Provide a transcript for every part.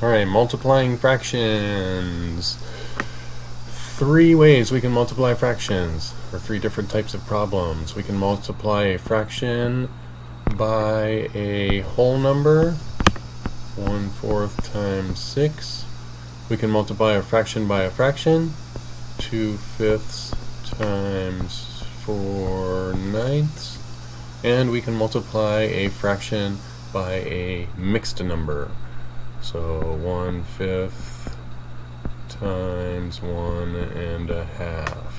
Alright, multiplying fractions. 3 ways we can multiply fractions, or 3 different types of problems. We can multiply a fraction by a whole number, 1/4 times 6. We can multiply a fraction by a fraction, 2/5 times 4/9. And we can multiply a fraction by a mixed number. So 1/5 times 1.5.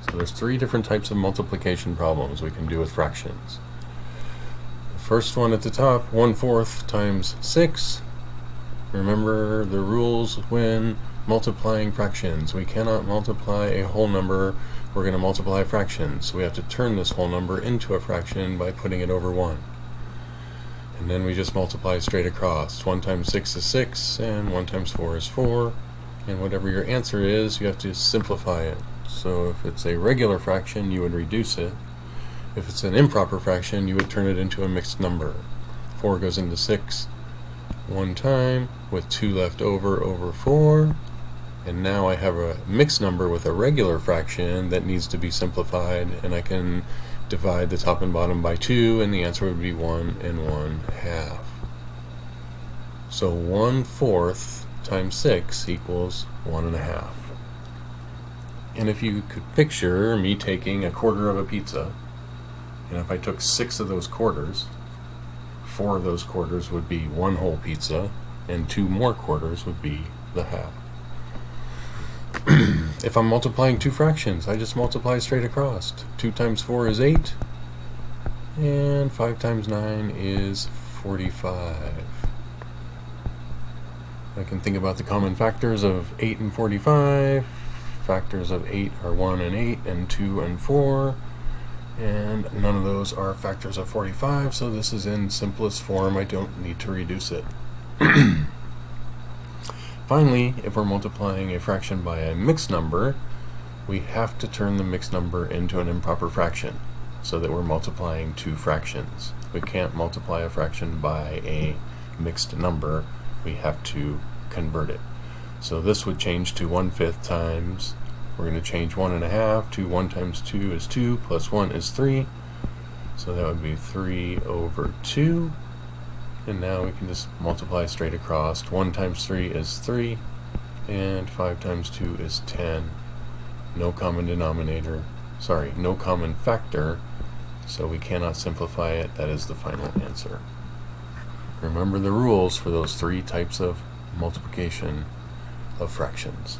So there's 3 different types of multiplication problems we can do with fractions. The first one at the top, 1/4 times 6. Remember the rules when multiplying fractions. We cannot multiply a whole number. We're going to multiply fractions. So we have to turn this whole number into a fraction by putting it over 1. And then we just multiply straight across. 1 times 6 is 6, and 1 times 4 is 4. And whatever your answer is, you have to simplify it. So if it's a regular fraction, you would reduce it. If it's an improper fraction, you would turn it into a mixed number. 4 goes into 6 one time, with 2 left over 4. And now I have a mixed number with a regular fraction that needs to be simplified, and I can divide the top and bottom by 2, and the answer would be 1 1/2. So 1/4 times 6 equals 1.5. And if you could picture me taking a quarter of a pizza, and if I took 6 of those quarters, 4 of those quarters would be 1 whole pizza, and 2 more quarters would be the half. If I'm multiplying 2 fractions, I just multiply straight across. 2 times 4 is 8, and 5 times 9 is 45. I can think about the common factors of 8 and 45. Factors of 8 are 1 and 8, and 2 and 4, and none of those are factors of 45, so this is in simplest form. I don't need to reduce it. Finally, if we're multiplying a fraction by a mixed number, we have to turn the mixed number into an improper fraction, so that we're multiplying 2 fractions. We can't multiply a fraction by a mixed number. We have to convert it. So this would change to 1/5 times, we're going to change 1.5 to 1 times 2 is 2, plus 1 is 3. So that would be 3/2. And now we can just multiply straight across. 1 times 3 is 3, and 5 times 2 is 10. No common denominator, no common factor, so we cannot simplify it. That is the final answer. Remember the rules for those 3 types of multiplication of fractions.